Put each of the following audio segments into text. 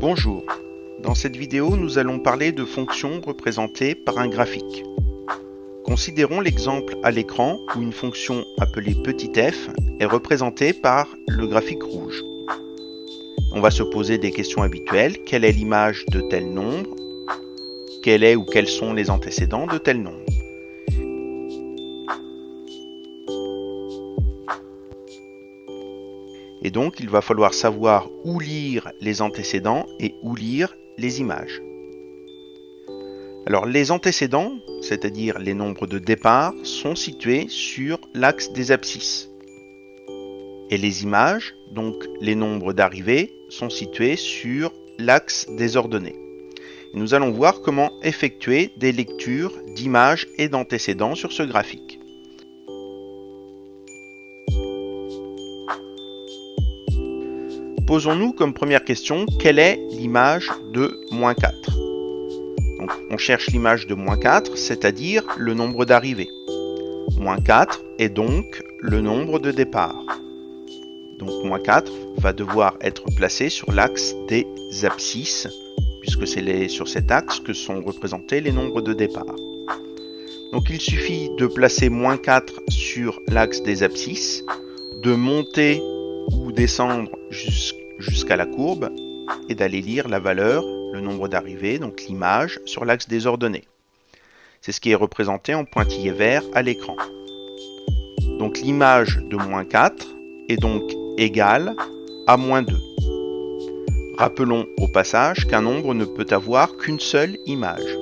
Bonjour, dans cette vidéo nous allons parler de fonctions représentées par un graphique. Considérons l'exemple à l'écran où une fonction appelée petit f est représentée par le graphique rouge. On va se poser des questions habituelles. Quelle est l'image de tel nombre? Quel est ou quels sont les antécédents de tel nombre? Et donc, il va falloir savoir où lire les antécédents et où lire les images. Alors, les antécédents, c'est-à-dire les nombres de départ, sont situés sur l'axe des abscisses. Et les images, donc les nombres d'arrivée, sont situés sur l'axe des ordonnées. Et nous allons voir comment effectuer des lectures d'images et d'antécédents sur ce graphique. Posons-nous comme première question, quelle est l'image de -4? Donc, on cherche l'image de -4, c'est-à-dire le nombre d'arrivées. -4 est donc le nombre de départ. Donc, -4 va devoir être placé sur l'axe des abscisses, puisque c'est sur cet axe que sont représentés les nombres de départ. Donc, il suffit de placer -4 sur l'axe des abscisses, de monter ou descendre jusqu'à la courbe et d'aller lire la valeur, le nombre d'arrivées, donc l'image, sur l'axe des ordonnées. C'est ce qui est représenté en pointillé vert à l'écran. Donc l'image de -4 est donc égale à -2. Rappelons au passage qu'un nombre ne peut avoir qu'une seule image.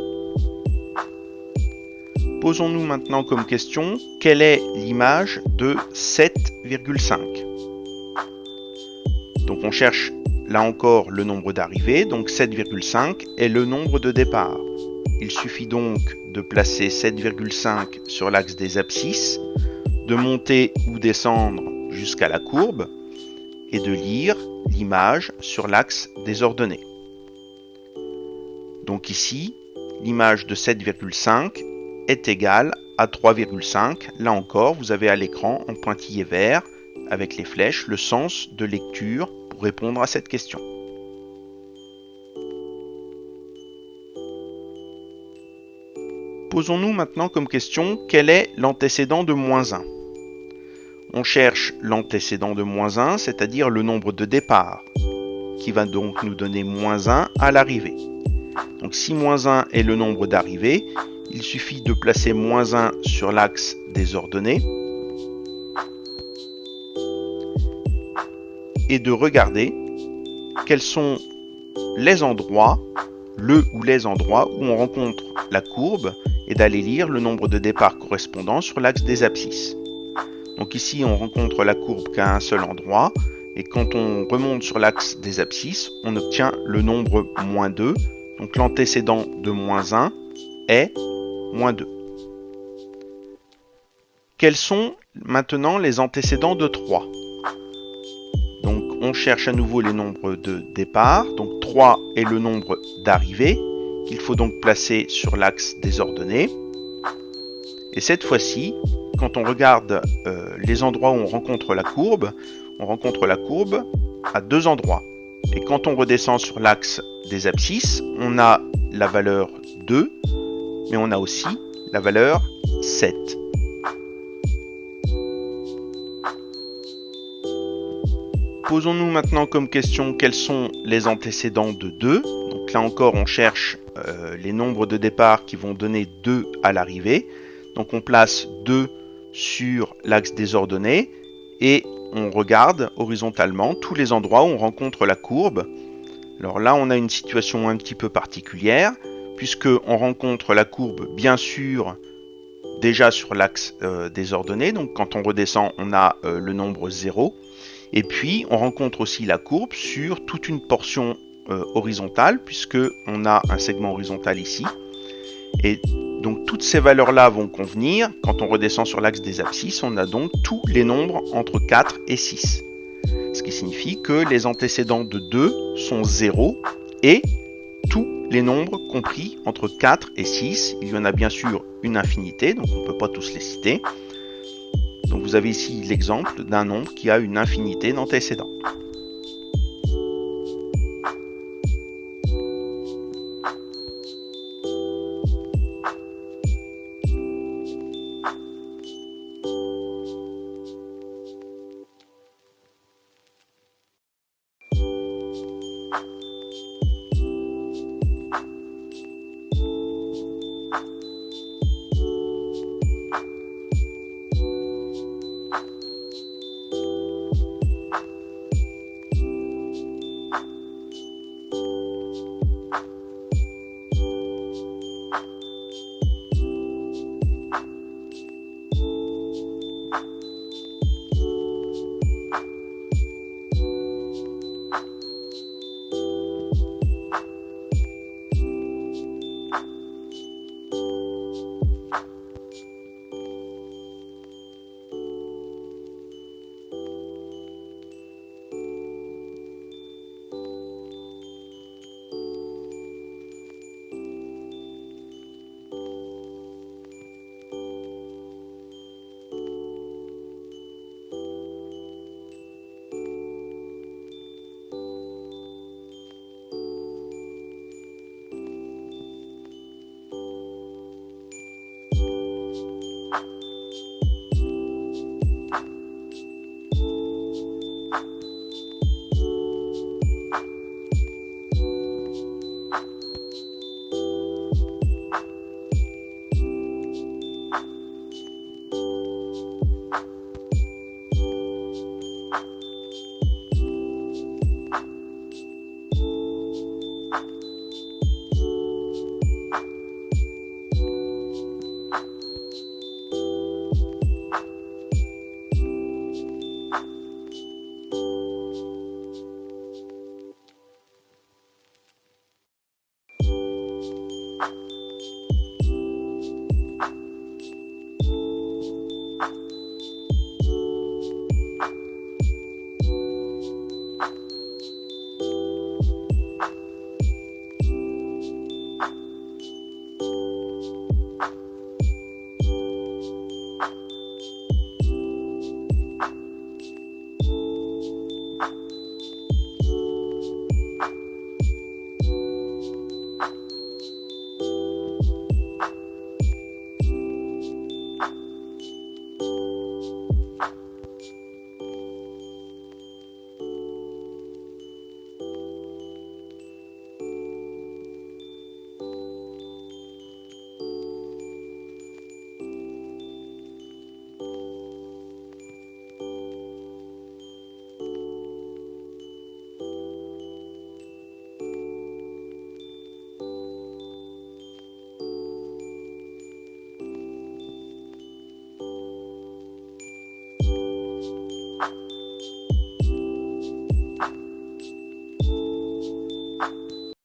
Posons-nous maintenant comme question, quelle est l'image de 7,5? Donc on cherche là encore le nombre d'arrivées, donc 7,5 est le nombre de départ. Il suffit donc de placer 7,5 sur l'axe des abscisses, de monter ou descendre jusqu'à la courbe et de lire l'image sur l'axe des ordonnées. Donc ici, l'image de 7,5 est égale à 3,5. Là encore, vous avez à l'écran en pointillé vert avec les flèches le sens de lecture pour répondre à cette question. Posons-nous maintenant comme question, quel est l'antécédent de -1? On cherche l'antécédent de -1, c'est-à-dire le nombre de départ, qui va donc nous donner -1 à l'arrivée. Donc si -1 est le nombre d'arrivées, il suffit de placer -1 sur l'axe des ordonnées et de regarder quels sont les endroits, le ou les endroits où on rencontre la courbe et d'aller lire le nombre de départ correspondant sur l'axe des abscisses. Donc ici, on rencontre la courbe qu'à un seul endroit et quand on remonte sur l'axe des abscisses, on obtient le nombre -2. Donc l'antécédent de -1 est -2. Quels sont maintenant les antécédents de 3? Donc on cherche à nouveau les nombres de départ, donc 3 est le nombre d'arrivées, qu'il faut donc placer sur l'axe des ordonnées. Et cette fois-ci, quand on regarde les endroits où on rencontre la courbe à deux endroits. Et quand on redescend sur l'axe des abscisses, on a la valeur 2, mais on a aussi la valeur 7. Posons-nous maintenant comme question quels sont les antécédents de 2. Donc là encore, on cherche les nombres de départ qui vont donner 2 à l'arrivée. Donc on place 2 sur l'axe des ordonnées et on regarde horizontalement tous les endroits où on rencontre la courbe. Alors là, on a une situation un petit peu particulière puisque on rencontre la courbe bien sûr déjà sur l'axe des ordonnées. Donc quand on redescend, on a le nombre 0. Et puis, on rencontre aussi la courbe sur toute une portion horizontale, puisque on a un segment horizontal ici. Et donc, toutes ces valeurs-là vont convenir. Quand on redescend sur l'axe des abscisses, on a donc tous les nombres entre 4 et 6. Ce qui signifie que les antécédents de 2 sont 0 et tous les nombres compris entre 4 et 6. Il y en a bien sûr une infinité, donc on ne peut pas tous les citer. Donc vous avez ici l'exemple d'un nombre qui a une infinité d'antécédents.